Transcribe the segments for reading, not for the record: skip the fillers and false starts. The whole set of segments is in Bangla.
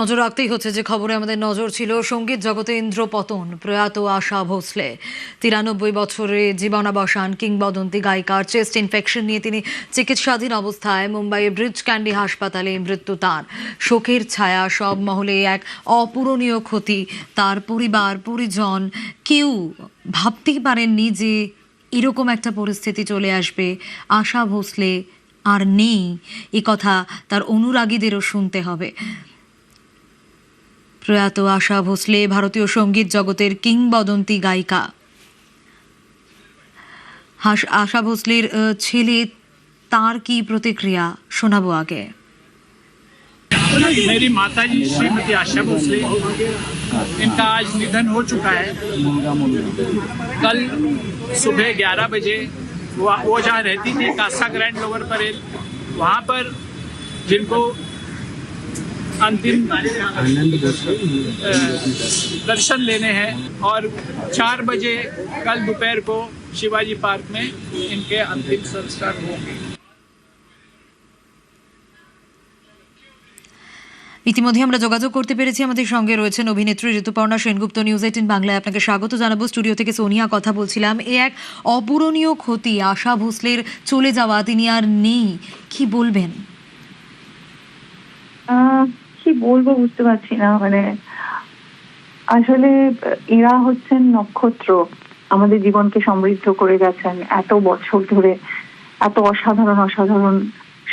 নজর রাখতেই হচ্ছে যে খবরে আমাদের নজর ছিল সঙ্গীত জগতে ইন্দ্রপতন প্রয়াত আশা ভোসলে 93 বছরে জীবনাবসান কিংবদন্তি গায়িকার চেস্ট ইনফেকশন নিয়ে তিনি চিকিৎসাধীন অবস্থায় মুম্বাইয়ের ব্রিজ ক্যান্ডি হাসপাতালে মৃত্যু তার। শোকের ছায়া সব মহলে, এক অপূরণীয় ক্ষতি। তার পরিবার পরিজন কেউ ভাবতেই পারেননি যে এরকম একটা পরিস্থিতি চলে আসবে। আশা ভোসলে আর নেই, এ কথা তার অনুরাগীদেরও শুনতে হবে। প্রয়াত আশা ভোসলে ভারতীয় সঙ্গীত জগতের কিংবদন্তি গায়িকা। আশা ভোসলের ছেলে, তার কি প্রতিক্রিয়া শোনাবো আগে। मेरी माता जी श्रीमती आशा भोसले, इनका आज निधन हो चुका है। कल सुबह 11 बजे वो जहाँ रहती थी कासा ग्रैंड लोअर परेल, वहाँ पर जिनको अंतिम दर्शन लेने हैं और 4 बजे कल दोपहर को शिवाजी पार्क में इनके अंतिम संस्कार होंगे। ইতিমধ্যে আমরা যোগাযোগ করতে পেরেছি, আমাদের সঙ্গে রয়েছেন অভিনেত্রী ঋতুপর্ণা সেনগুপ্ত। নিউজ 18 বাংলায় আপনাকে স্বাগত জানাবো। স্টুডিও থেকে সোনিয়া কথা বলছিলাম। এ এক অপূরণীয় ক্ষতি, আশা ভোসলের চলে যাওয়া, তিনি আর নেই, কি বলবেন? কি বলবো বুঝতে পারছি না। মানে আসলে এরা হচ্ছেন নক্ষত্র, আমাদের জীবনকে সমৃদ্ধ করে গেছেন এত বছর ধরে। এত অসাধারণ অসাধারণ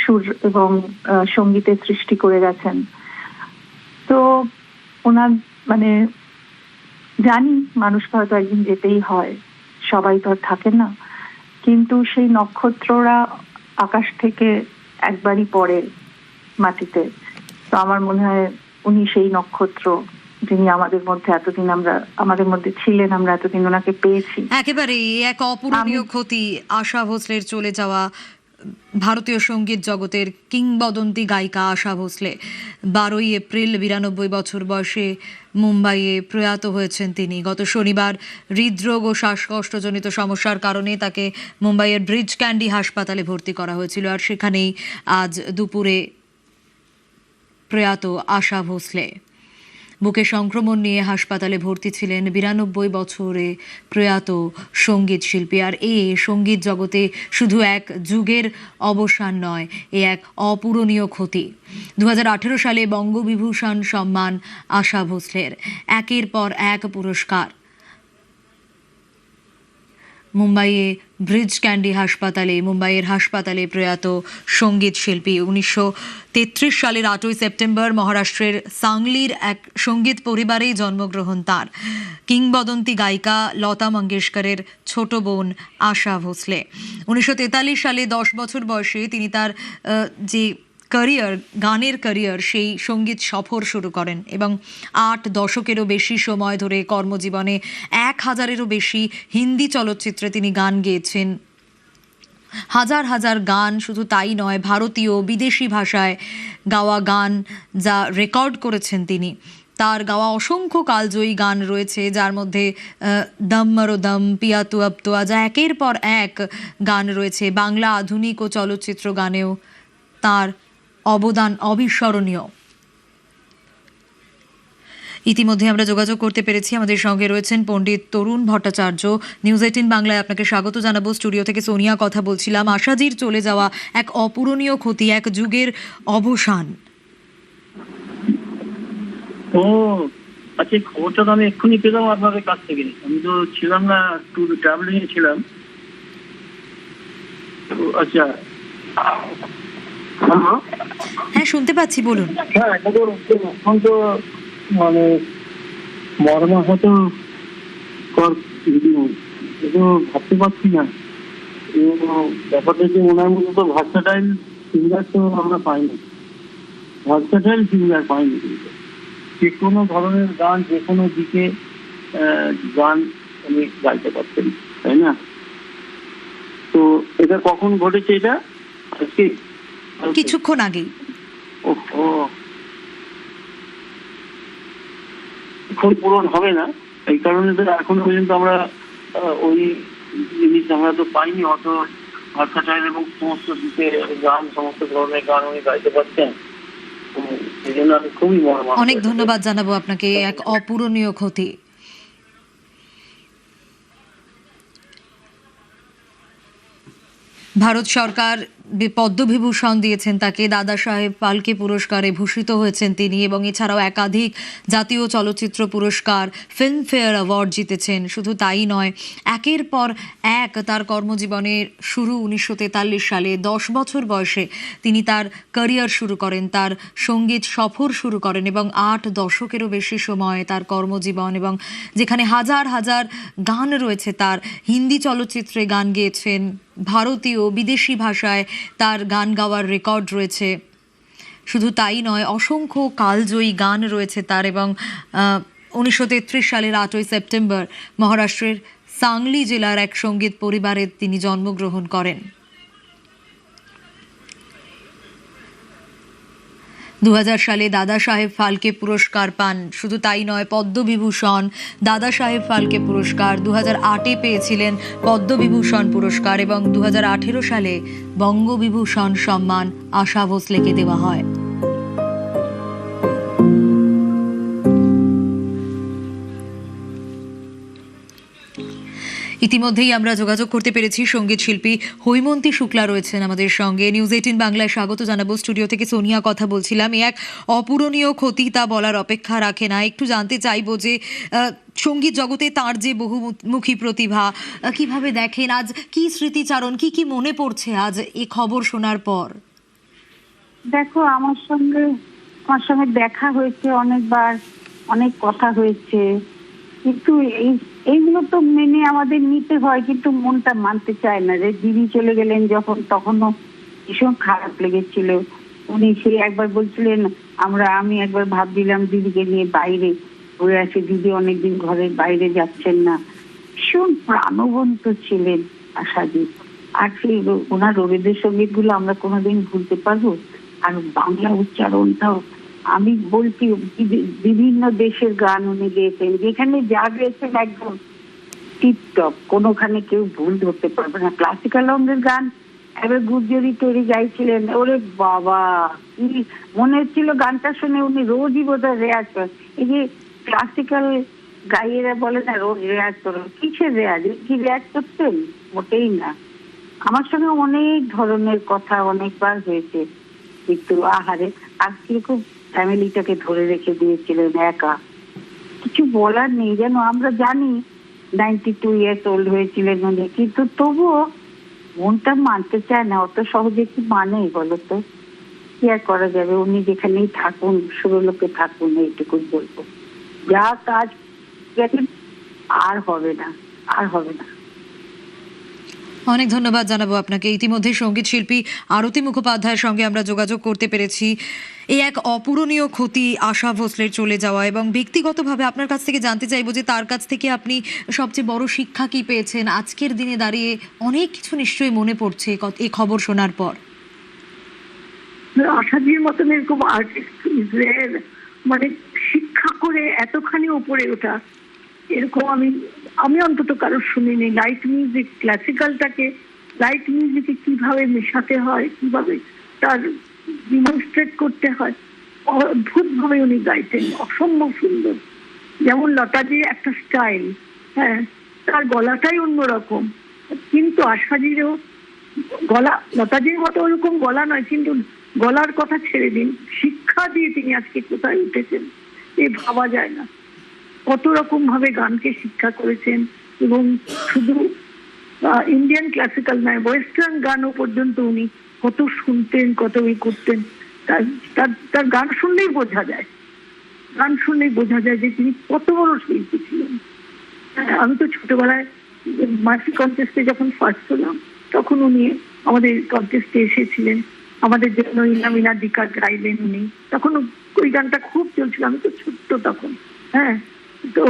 সুর এবং সঙ্গীতের সৃষ্টি করে গেছেন। তো ওনার মানে জানি মানুষকে হয়তো একদিন যেতেই হয়, সবাই তো আর থাকে না, কিন্তু সেই নক্ষত্ররা আকাশ থেকে একবারই পড়ে মাটিতে। তো আমার মনে হয় উনি সেই নক্ষত্র, যিনি আমাদের মধ্যে এতদিন আমাদের মধ্যে ছিলেন, আমরা এতদিন ওনাকে পেয়েছি। একেবারে এক অপূরণীয় ক্ষতি আশা ভোসলের চলে যাওয়া। ভারতীয় সঙ্গীত জগতের কিংবদন্তি গায়িকা আশা ভোসলে 12 এপ্রিল 92 বছর বয়সে মুম্বাইয়ে প্রয়াত হয়েছেন তিনি। গত শনিবার হৃদরোগ ও শ্বাসকষ্টজনিত সমস্যার কারণে তাকে মুম্বাইয়ের ব্রিজ ক্যান্ডি হাসপাতালে ভর্তি করা হয়েছিল, আর সেখানেই আজ দুপুরে প্রয়াত আশা ভোসলে। বুকে সংক্রমণ নিয়ে হাসপাতালে ভর্তি ছিলেন 92 বছরে প্রয়াত সঙ্গীত শিল্পী। আর সঙ্গীত জগতে শুধু এক যুগের অবসান নয়, এ এক অপূরণীয় ক্ষতি। 2018 সালে বঙ্গবিভূষণ সম্মান আশা ভোসলের, একের পর এক পুরস্কার। মুম্বাইয়ে ব্রিজ ক্যান্ডি হাসপাতালে, মুম্বাইয়ের হাসপাতালে প্রয়াত সঙ্গীত শিল্পী। 1933 সালের 8ই সেপ্টেম্বর মহারাষ্ট্রের সাংলির এক সঙ্গীত পরিবারেই জন্মগ্রহণ তার। কিংবদন্তি গায়িকা লতা মঙ্গেশকরের ছোট বোন আশা ভোসলে। 1943 সালে 10 বছর বয়সে তিনি তার যে গানের ক্যারিয়ার, সেই সঙ্গীত সফর শুরু করেন এবং 8 দশকেরও বেশি সময় ধরে কর্মজীবনে 1000-এরও বেশি হিন্দি চলচ্চিত্রে তিনি গান গেয়েছেন। হাজার হাজার গান, শুধু তাই নয়, ভারতীয় বিদেশি ভাষায় গাওয়া গান যা রেকর্ড করেছেন তিনি। তার গাওয়া অসংখ্য কালজয়ী গান রয়েছে, যার মধ্যে দম মারো দম, পিয়া তু আব তো আজা, একের পর এক গান রয়েছে। বাংলা আধুনিক ও চলচ্চিত্র গানেও তার অবদান অবিস্মরণীয়। ইতিমধ্যে আমরা যোগাযোগ করতে পেরেছি, আমাদের সঙ্গে রয়েছেন পণ্ডিত তরুণ ভট্টাচার্য। নিউজ 18 বাংলায় আপনাকে স্বাগত জানাবো। স্টুডিও থেকে সোনিয়া কথা বলছিলাম। আশাজির চলে যাওয়া এক অপূরণীয় ক্ষতি, এক যুগের অবসান। ও আচ্ছা, খবরটা তো আমি এক্ষুনি পেলাম আপনাদের কাছ থেকে। আমি তো ছিলাম না, একটু ট্রাভেলিং এ ছিলাম। আচ্ছা, হ্যাঁ শুনতে পাচ্ছি, বলুন। হ্যাঁ, এটা তো অত্যন্ত মানে মর্মাহত কিন্তু ভাবতে পারছি না ব্যাপারটা, যে ওনার মতো তো ভার্সাটাইল সিঙ্গার তো আমরা পাইনি, ভার্সাটাইল সিঙ্গার পাইনি। কিন্তু যে কোনো ধরনের গান, যে কোনো দিকে গান উনি গাইতে পারতেন, তাই না? তো এটা কখন ঘটেছে? এটা আজকে কিছুক্ষণ আগেই। ওহো, এখন পূরণ হবে না, এই কারণে তো এখনো পর্যন্ত আমরা ওই জিনিস আমরা তো পাইনি। অত ভার্সাটাইল এবং সমস্ত দিকে গান, সমস্ত ধরনের গান উনি গাইতে পারতেন। এই জন্য আমি খুবই মর্মাহত। অনেক ধন্যবাদ জানাবো আপনাকে, এক অপূরণীয় ক্ষতি। ভারত সরকার পদ্মবিভূষণ দিয়েছেন তাকে, দাদা সাহেব ফালকে পুরস্কারে ভূষিত হয়েছেন তিনি, এবং এছাড়াও একাধিক জাতীয় চলচ্চিত্র পুরস্কার, ফিল্মফেয়ার অ্যাওয়ার্ড জিতেছেন। শুধু তাই নয়, একের পর এক তার কর্মজীবনের শুরু 1943 সালে 10 বছর বয়সে তিনি তার ক্যারিয়ার শুরু করেন, তার সঙ্গীত সফর শুরু করেন, এবং 8 দশকেরও বেশি সময় তার কর্মজীবন, এবং যেখানে হাজার হাজার গান রয়েছে তার। হিন্দি চলচ্চিত্রে গান গেয়েছেন, ভারতীয় বিদেশি ভাষায় তার গান গাওয়ার রেকর্ড রয়েছে। শুধু তাই নয়, অসংখ্য কালজয়ী গান রয়েছে তার, এবং 1933 সালের 8ই সেপ্টেম্বর মহারাষ্ট্রের সাংলি জেলার এক সঙ্গীত পরিবারে তিনি জন্মগ্রহণ করেন। 2000 সালে দাদা সাহেব ফালকে পুরস্কার পান। শুধু তাই নয়, পদ্মবিভূষণ, দাদা সাহেব ফালকে পুরস্কার, 2008-এ পেয়েছিলেন পদ্মবিভূষণ পুরস্কার, এবং 2018 সালে বঙ্গবিভূষণ সম্মান আশা ভোসলেকে দেওয়া হয়। ইতিমধ্যেই আমরা যোগাযোগ করতে পেরেছি সঙ্গীত শিল্পী হৈমন্তী শুক্লা রয়েছেন আমাদের সঙ্গে। নিউজ 18 বাংলায় স্বাগত জানাবো। স্টুডিও থেকে সোনিয়া কথা বলছিলাম। এক অপূরণীয় ক্ষতি, তা বলার অপেক্ষা রাখে না। একটু জানতে চাইবো যে সঙ্গীত জগতে তার যে বহুমুখী প্রতিভা, কিভাবে দেখেন আজ, কি স্মৃতিচারণ, কি মনে পড়ছে আজ এই খবর শোনার পর? দেখো, আমার সঙ্গে দেখা হয়েছে অনেকবার, অনেক কথা হয়েছে, কিন্তু এইগুলো তো মেনে আমাদের নিতে হয়, কিন্তু মনটা মানতে চায় না। যে দিদি চলে গেলেন যখন, তখনও ভীষণ খারাপ লেগেছিল। উনি সে একবার বলছিলেন, আমি একবার ভাবছিলাম দিদিকে নিয়ে বাইরে ঘুরে আসি, দিদি অনেকদিন ঘরের বাইরে যাচ্ছেন না। ভীষণ প্রাণবন্ত ছিলেন আশাজি। আর সেই ওনার রবীন্দ্রসঙ্গীত গুলো আমরা কোনোদিন ভুলতে পারবো? আর বাংলা উচ্চারণটাও, আমি বলছি, বিভিন্ন দেশের গান উনি গেয়েছেন, যেখানে যা গেয়েছেন একদম টিপটপ, কোনোখানে কেউ ভুল ধরতে পারবে না। ক্লাসিক্যাল রঙের গান এবার গুর্জরি তৈরি গাইছিলেন, ওরে বাবা, মনে হচ্ছিল গানটা শুনে উনি রোজই বোধহয় রেয়াজ করেন। এই যে ক্লাসিক্যাল গাইয়েরা বলে না রোজ রেয়াজ করো, কিসের রেয়াজ? কি রেয়াজ করতেন? মোটেই না। আমার সঙ্গে অনেক ধরনের কথা অনেকবার হয়েছে, কিন্তু আহারে, আজকে খুব ফ্যামিলিটাকে ধরে রেখে দিয়েছিলেন একা। কিছু বলার নেই, যেন আমরা জানি 92 ইয়ার্স ওল্ড হয়েছিলেন উনি, কিন্তু তবুও মনটা মানতে চায় না। অত সহজে কি মানে বলতো? কি আর করা যাবে? উনি যেখানেই থাকুন, সুরলোকে থাকুন, এইটুকুই বলবো। যা কাজ গেছেন আর হবে না, আর হবে না। অনেক ধন্যবাদ জানাবো আপনাকে। ইতিমধ্যে সঙ্গীত শিল্পী আরতি মুখোপাধ্যায়ের সঙ্গে আমরা যোগাযোগ করতে পেরেছি। এই এক অপূরণীয় ক্ষতি আশা ভোসলের চলে যাওয়া, এবং ব্যক্তিগতভাবে আপনার কাছ থেকে জানতে চাইবো যে তার কাছ থেকে আপনি সবচেয়ে বড় শিক্ষা কি পেয়েছেন? আজকের দিনে দাঁড়িয়ে অনেক কিছু নিশ্চয়ই মনে পড়ছে এই খবর শোনার পর। আশাজির মতন এরকম আর্টিস্ট ইসরায়েল, মানে শিক্ষা করে এতখানি উপরে ওঠা, এরকম আমি অন্তত কারো শুনিনি। লাইট মিউজিক, ক্লাসিক্যালটাকে লাইট মিউজিকে কিভাবে মেশাতে হয়, কিভাবে তার ডিমনস্ট্রেট করতে হয়, অদ্ভুত ভাবে উনি গাইতেন, অসম্ভব সুন্দর। যেমন লতাজির একটা স্টাইল, হ্যাঁ, তার গলাটাই অন্যরকম, কিন্তু আশাজিরও গলা লতাজির মতো ওরকম গলা নয়, কিন্তু গলার কথা ছেড়ে দিন, শিক্ষা দিয়ে তিনি আজকে কোথায় উঠেছেন এ ভাবা যায় না। কত রকম ভাবে গানকে শিক্ষা করেছেন, এবং শুধু ইন্ডিয়ান ক্লাসিক্যাল নয়, ওয়েস্টার্ন গানও পর্যন্ত উনি কত শুনতেন, কত করতেন। তার গান শুনলেই বোঝা যায়, যে তিনি কত বড় শিল্পী ছিলেন। আমি তো ছোটবেলায় মাসি কন্টেস্টে যখন ফার্স্ট হলাম, তখন উনি আমাদের কন্টেস্টে এসেছিলেন, আমাদের জন্য ইনামিনা দিকা গাইলেন উনি। তখন ওই গানটা খুব চলছিল, আমি তো ছোট্ট তখন। হ্যাঁ, তো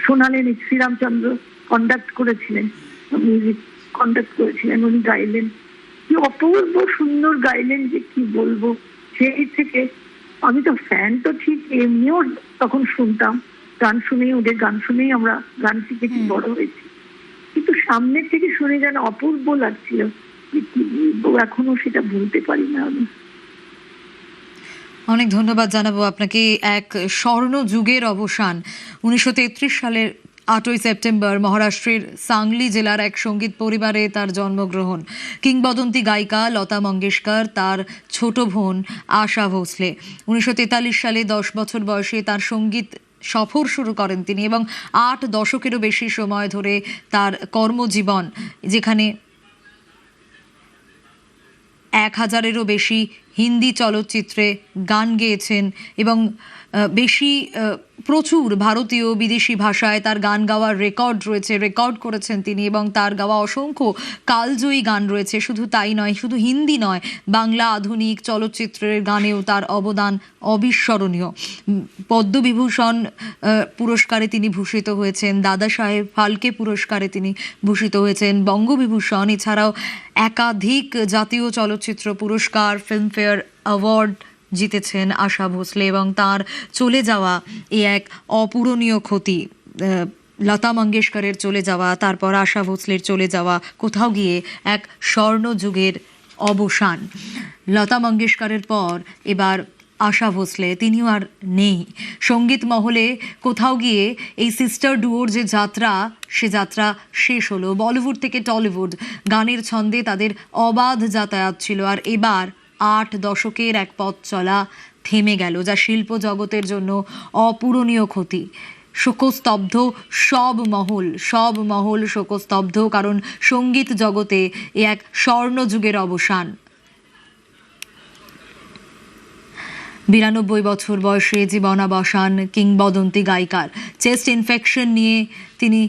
শোনালেন, শ্রীরামচন্দ্র কন্ডাক্ট করেছিলেন, মিউজিক কন্ডাক্ট করেছিলেন, উনি গাইলেন, কি অপূর্ব সুন্দর গাইলেন যে কি বলবো। সেই থেকে আমি তো ফ্যান তো ঠিক, এমনিও তখন শুনতাম, গান শুনেই, ওদের গান শুনেই আমরা গান শিখেছি, বড় হয়েছি, কিন্তু সামনের থেকে শুনে যেন অপূর্ব লাগছিল, এখনো সেটা ভুলতে পারি না আমি। অনেক ধন্যবাদ জানাবো আপনাকে। এক স্বর্ণ যুগের অবসান। 1933 সালের 8ই সেপ্টেম্বর মহারাষ্ট্রের সাংলি জেলার এক সঙ্গীত পরিবারে তার জন্মগ্রহণ। কিংবদন্তি গায়িকা লতা মঙ্গেশকর, তার ছোট বোন আশা ভোসলে। 1943 সালে 10 বছর বয়সে তার সঙ্গীত সফর শুরু করেন তিনি এবং 8 দশকেরও বেশি সময় ধরে তার কর্মজীবন, যেখানে 1000-এরও বেশি হিন্দি চলচ্চিত্রে গান গেয়েছেন এবং প্রচুর ভারতীয় বিদেশি ভাষায় তার গান গাওয়ার রেকর্ড করেছেন তিনি এবং তার গাওয়া অসংখ্য কালজয়ী গান রয়েছে। শুধু তাই নয়, শুধু হিন্দি নয়, বাংলা আধুনিক চলচ্চিত্রের গানেও তার অবদান অবিস্মরণীয়। পদ্মবিভূষণ পুরস্কারে তিনি ভূষিত হয়েছেন, দাদা সাহেব ফালকে পুরস্কারে তিনি ভূষিত হয়েছেন, বঙ্গবিভূষণ, এছাড়াও একাধিক জাতীয় চলচ্চিত্র পুরস্কার, ফিল্মফেয়ার অ্যাওয়ার্ড জিতেছেন আশা ভোসলে এবং তার চলে যাওয়া এই এক অপূরণীয় ক্ষতি। লতা মঙ্গেশকরের চলে যাওয়া, তারপর আশা ভোসলের চলে যাওয়া, কোথাও গিয়ে এক স্বর্ণ যুগের অবসান। লতা মঙ্গেশকরের পর এবার আশা ভোসলে, তিনিও আর নেই সঙ্গীত মহলে। কোথাও গিয়ে এই সিস্টার ডুয়োর যে যাত্রা, সে যাত্রা শেষ হলো। বলিউড থেকে টলিউড গানের ছন্দে তাদের অবাধ যাতায়াত ছিল, আর এবার 8 দশকের এক পথ চলা থেমে গেল, যা শিল্প জগতের জন্য অপূরণীয় ক্ষতি। শোকস্তব্ধ সব মহল শোকস্তব্ধ, কারণ সঙ্গীত জগতে এ এক স্বর্ণ যুগের অবসান। 92 বছর বয়সে জীবনাবসান কিংবদন্তি গায়িকার। চেস্ট ইনফেকশন নিয়ে তিনি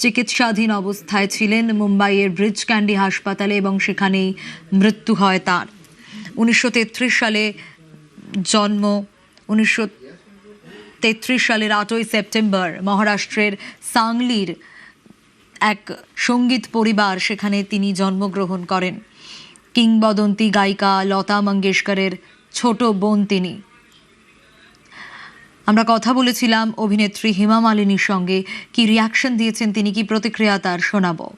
চিকিৎসাধীন অবস্থায় ছিলেন মুম্বাইয়ের ব্রিজ ক্যান্ডি হাসপাতালে এবং সেখানেই মৃত্যু হয় তার। 1933 সালে জন্ম। 1933 সালের 8ই সেপ্টেম্বর মহারাষ্ট্রের সাংলির এক সঙ্গীত পরিবার, সেখানে তিনি জন্মগ্রহণ করেন। কিংবদন্তি গায়িকা লতা মঙ্গেশকরের ছোট বোন তিনি। আমরা কথা বলেছিলাম অভিনেত্রী হেমা মালিনীর সঙ্গে। কি রিয়াকশন দিয়েছেন তিনি, কি প্রতিক্রিয়া তার, শোনাবো।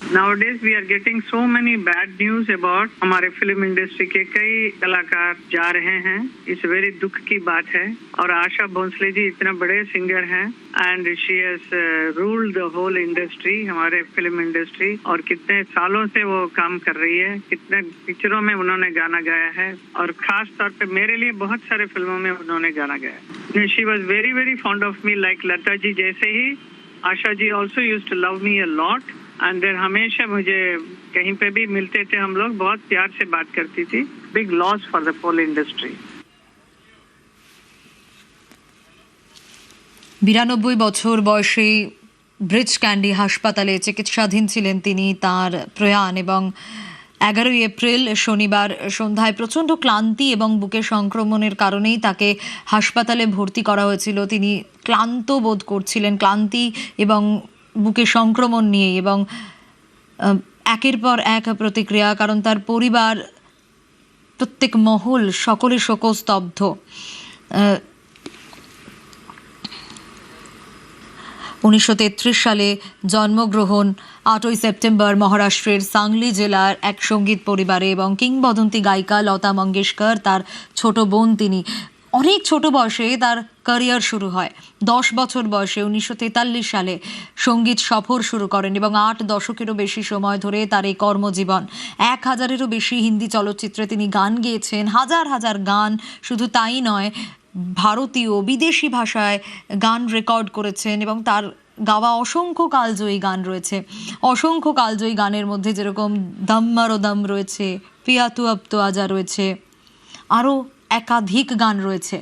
Nowadays we are getting so many bad news about हमारे फिल्म इंडस्ट्री के कई कलाकार जा रहे हैं। इस वेरी दुख की बात है। और आशा भोसले जी इतना बड़े सिंगर हैं and she has ruled the whole industry, हमारे फिल्म इंडस्ट्री, और कितने सालों से वो काम कर रही है। कितने पिक्चरों में उन्होंने गाना गाया है और खास तौर पे मेरे लिए बहुत सारे फिल्मों में उन्होंने गाना गाया। She was very very fond of me, like Lata ji जैसे ही Asha ji also used to love me a lot and then हमेशा मुझे कहीं पे भी मिलते थे हम लोग, बहुत प्यार से बात करती थी। Big loss for the whole industry. 92 বছর বয়সে ব্রিজ ক্যান্ডি হাসপাতালে চিকিৎসাধীন ছিলেন তিনি। তার প্রয়াণ এবং 11ই এপ্রিল শনিবার সন্ধ্যায় প্রচণ্ড ক্লান্তি এবং বুকে সংক্রমণের কারণেই তাকে হাসপাতালে ভর্তি করা হয়েছিল। তিনি ক্লান্ত বোধ করছিলেন, ক্লান্তি এবং বুকে সংক্রমণ নিয়ে, এবং একের পর এক প্রতিক্রিয়া, কারণ তার পরিবার, প্রত্যেক মহল, সকলে শোকস্তব্ধ। 1933 সালে জন্মগ্রহণ, 8ই সেপ্টেম্বর মহারাষ্ট্রের সাংলি জেলার এক সঙ্গীত পরিবারে, এবং কিংবদন্তি গায়িকা লতা মঙ্গেশকর, তার ছোট বোন তিনি। অনেক ছোট বয়সে তার ক্যারিয়ার শুরু হয়। 10 বছর বয়সে 1943 সালে সঙ্গীত সফর শুরু করেন এবং 8 দশকেরও বেশি সময় ধরে তার এই কর্মজীবন। 1000-এরও বেশি হিন্দি চলচ্চিত্রে তিনি গান গেয়েছেন, হাজার হাজার গান। শুধু তাই নয়, ভারতীয় বিদেশি ভাষায় গান রেকর্ড করেছেন এবং তার গাওয়া অসংখ্য কালজয়ী গান রয়েছে। অসংখ্য কালজয়ী গানের মধ্যে যেরকম দম মারো দম রয়েছে, পিয়া তু আব তো আজা রয়েছে, আরও একাধিক গান রয়েছে।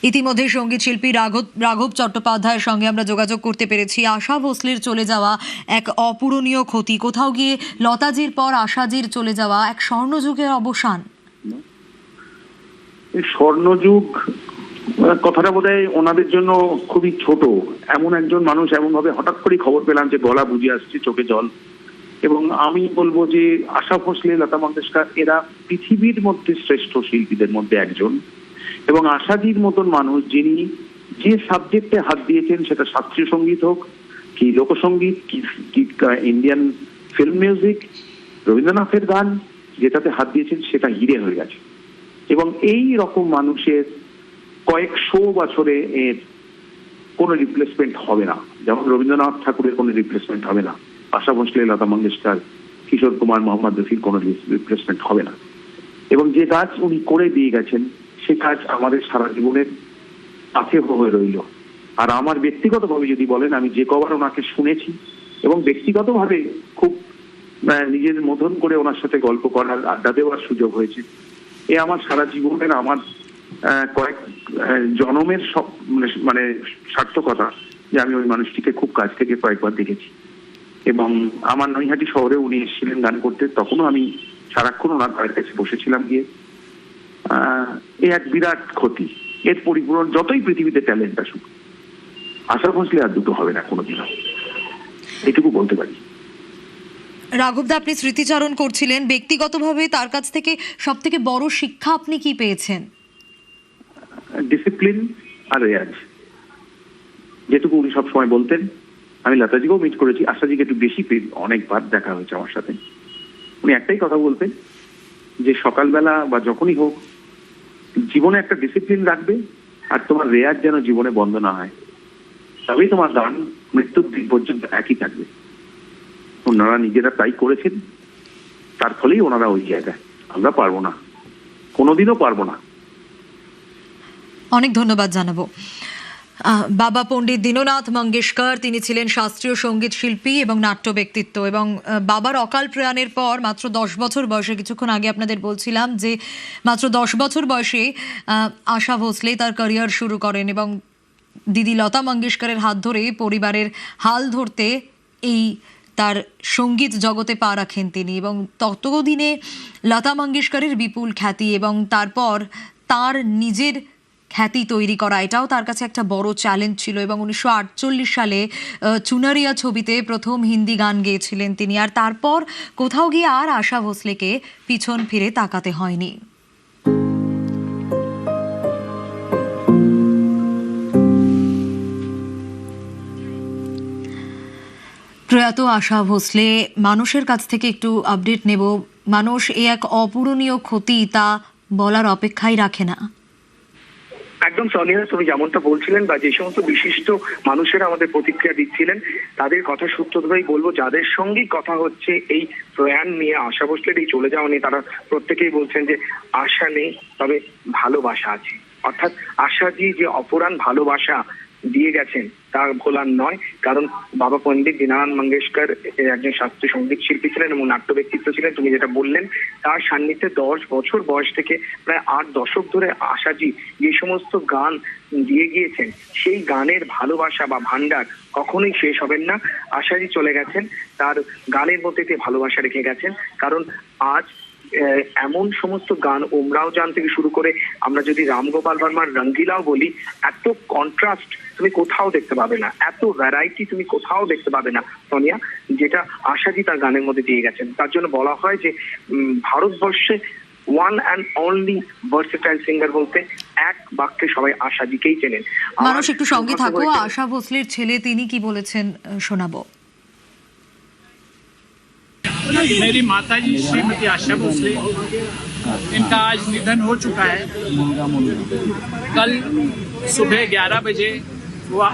ইতিমধ্যে সঙ্গীত শিল্পী রাঘব চট্টোপাধ্যায়ের সঙ্গে আমরা যোগাযোগ করতে পেরেছি। আশা ভোসলের চলে যাওয়া এক অপূরণীয় ক্ষতি। কোথাও গিয়ে লতাজির পর আশাজির চলে যাওয়া এক স্বর্ণযুগের অবসান। এই স্বর্ণযুগ কথাটা বোধহয় ওনাদের জন্য খুবই ছোট। এমন একজন মানুষ, এমন ভাবে হঠাৎ করে খবর পেলাম যে গলা বুঝে আসছে, চোখে জল। এবং আমি বলবো যে আশা ভোসলে, লতা মঙ্গেশকর এরা পৃথিবীর মধ্যে শ্রেষ্ঠ শিল্পীদের মধ্যে একজন। এবং আশাজির মতন মানুষ, যিনি যে সাবজেক্টে হাত দিয়েছেন, সেটা শাস্ত্রীয় সঙ্গীত হোক, কি লোকসঙ্গীত, কি ইন্ডিয়ান ফিল্ম মিউজিক, রবীন্দ্রনাথের গান, যেটাতে হাত দিয়েছেন সেটা হিরে হয়ে গেছে। এবং এই রকম মানুষের কয়েকশো বছরে এর কোনো রিপ্লেসমেন্ট হবে না। যেমন রবীন্দ্রনাথ ঠাকুরের কোনো রিপ্লেসমেন্ট হবে না, আশা ভোঁসলে, লতা মঙ্গেশকর, কিশোর কুমার, মোহাম্মদ রফির কোনো রিপ্লেসমেন্ট হবে না। এবং যে কাজ উনি করে দিয়ে গেছেন সে কাজ আমাদের সারা জীবনের সাথে হয়ে রইল। আর আমার ব্যক্তিগতভাবে যদি বলেন, আমি যে কবার ওনাকে শুনেছি এবং ব্যক্তিগতভাবে খুব নিজের মতন করে ওনার সাথে গল্প করার, আড্ডা দেওয়ার সুযোগ হয়েছে, এ আমার সারা জীবনের, আমার কয়েক জনমের সব মানে সার্থকতা যে আমি ওই মানুষটিকে খুব কাছ থেকে কয়েকবার দেখেছি। এবং আমার নৈহাটি শহরে উনি এসেছিলেন গান করতে, তখনও আমি সারাক্ষণ ওনার পায়ের কাছে বসেছিলাম গিয়ে। এ এক বিরাট ক্ষতি। এর পরিপূরণ যতই পৃথিবীতে ট্যালেন্ট আসুক, আশা ভোঁসলে আর দুটো হবে না কোনোদিনও, এটুকু বলতে পারি। রাঘবদা, আপনি স্মৃতিচারণ করছিলেন, ব্যক্তিগতভাবে তার কাছ থেকে সব থেকে বড় শিক্ষা আপনি কি পেয়েছেন? ডিসিপ্লিন আর রেয়াজ, যেটুকু উনি সবসময় বলতেন। আমি লতাজিকেও মিট করেছি, আশাজিকে একটু বেশি অনেকবার দেখা হয়েছে আমার সাথে। উনি একটাই কথা বলতেন যে সকালবেলা বা যখনই হোক জীবনে একটা ডিসিপ্লিন রাখবে, আর তোমার রেয়াজ যেন জীবনে বন্ধ না হয়, তবেই তোমার গান মৃত্যুর দিন পর্যন্ত একই থাকবে। ওনারা নিজেরা তাই করেছেন, তার ফলেই ওনারা ওই জায়গায়। আমরা পারবো না, কোনোদিনও পারবো না। অনেক ধন্যবাদ জানাবো। বাবা পণ্ডিত দীননাথ মঙ্গেশকর, তিনি ছিলেন শাস্ত্রীয় সঙ্গীত শিল্পী এবং নাট্য ব্যক্তিত্ব। এবং বাবার অকাল প্রয়াণের পর মাত্র 10 বছর বয়সে, কিছুক্ষণ আগে আপনাদের বলছিলাম যে মাত্র 10 বছর বয়সে আশা ভোঁসলে তার ক্যারিয়ার শুরু করেন এবং দিদি লতা মঙ্গেশকরের হাত ধরে পরিবারের হাল ধরতে এই তার সঙ্গীত জগতে পা রাখেন তিনি। এবং ততদিনে লতা মঙ্গেশকরের বিপুল খ্যাতি এবং তারপর তার নিজের খ্যাতি তৈরি করা, এটাও তার কাছে একটা বড় চ্যালেঞ্জ ছিল। এবং 1948 সালে চুনারিয়া ছবিতে প্রথম হিন্দি গান গেয়েছিলেন তিনি। আর তারপর কোথাও গিয়ে আর আশা ভোঁসলেকে পিছন ফিরে তাকাতে হয়নি। প্রয়াত আশা ভোঁসলে, মানুষের কাছ থেকে একটু আপডেট নেব। মানুষ, এ এক অপূরণীয় ক্ষতি, তা বলার অপেক্ষাই রাখে না। একদম সোনিয়া, তুমি যেমনটা বলছিলেন বা যে সমস্ত বিশিষ্ট মানুষেরা আমাদের প্রতিক্রিয়া দিচ্ছিলেন, তাদের কথা সূত্র ধরেই বলবো, যাদের সঙ্গেই কথা হচ্ছে এই প্রয়াণ নিয়ে, আশা ভোঁসলের এই চলে যাওয়া নিয়ে, তারা প্রত্যেকেই বলছেন যে আশা নেই, তবে ভালোবাসা আছে। অর্থাৎ আশাজি যে অপরাণ ভালোবাসা দিয়ে গেছেন তা ভোলার নয়। কারণ বাবা পণ্ডিত দীননাথ মঙ্গেশকর একজন শাস্ত্রীয় সঙ্গীত শিল্পী ছিলেন এবং নাট্য ব্যক্তিত্ব ছিলেন। তুমি যেটা বললেন, তার সান্নিধ্যে 10 বছর বয়স থেকে প্রায় 8 দশক ধরে আশাজি যে সমস্ত গান দিয়ে গিয়েছেন, সেই গানের ভালোবাসা বা ভান্ডার কখনোই শেষ হবেন না। আশাজি চলে গেছেন, তার গানের মধ্যে দিয়ে ভালোবাসা রেখে গেছেন। কারণ আজ এমন সমস্ত গান, ওমরাও জান থেকে শুরু করে আমরা যদি রামগোপাল বর্মার রঙ্গিলাও বলি, এত কন্ট্রাস্ট তুমি কোথাও দেখতে পাবে না, এত ভ্যারাইটি তুমি কোথাও দেখতে পাবে না সোনিয়া, যেটা আশাজি তার গানের মধ্যে দিয়ে গেছেন। তার জন্য বলা হয় যে ভারতবর্ষে one and only versatile singer বলতে এক বাক্যে সবাই আশাজিকেই চেনেন। মানুষ, একটু সঙ্গে থাকো। আশা ভোঁসলের ছেলে, তিনি কি বলেছেন শোনাবো। मेरी माताजी श्रीमती आशा भोंसले, इनका आज निधन हो चुका है। कल सुबह 11 बजे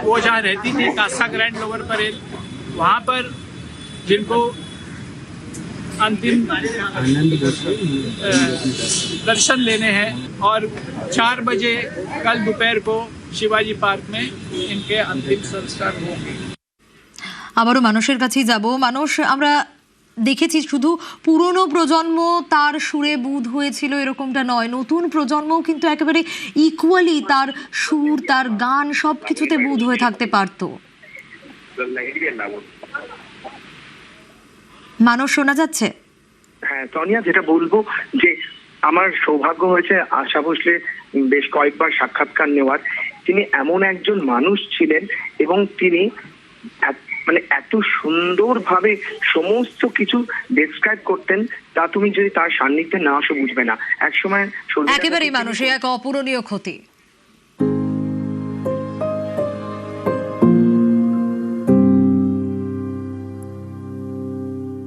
वो जहाँ रहती थी, कासा ग्रैंड लोअर परेल, वहाँ पर जिनको अंतिम दर्शन लेने हैं, और 4 बजे कल दोपहर को शिवाजी पार्क में इनके अंतिम संस्कार होंगे। আবারও মানুষের কাছেই যাব। মানুষ, আমরা দেখেছি শুধু পুরনো প্রজন্ম তার সুরে বুঁদ হয়েছিল এরকমটা নয়, নতুন প্রজন্মও কিন্তু একেবারে ইকুয়ালি তার সুর, তার গান সবকিছুতে বুঁদ হয়ে থাকতে পারত। মানুষ, শোনা যাচ্ছে? হ্যাঁ সোনিয়া, যেটা বলবো যে আমার সৌভাগ্য হয়েছে আশা ভোঁসলে বেশ কয়েকবার সাক্ষাৎকার নেওয়ার। তিনি এমন একজন মানুষ ছিলেন এবং তিনি মানে এত সুন্দরভাবে সমস্ত কিছু ডেসক্রাইব করতেন, তা তুমি যদি তার সান্নিধ্যে না আসো বুঝবে না। একসময় একেবারেই মানুষ, এক অপূরণীয় ক্ষতি।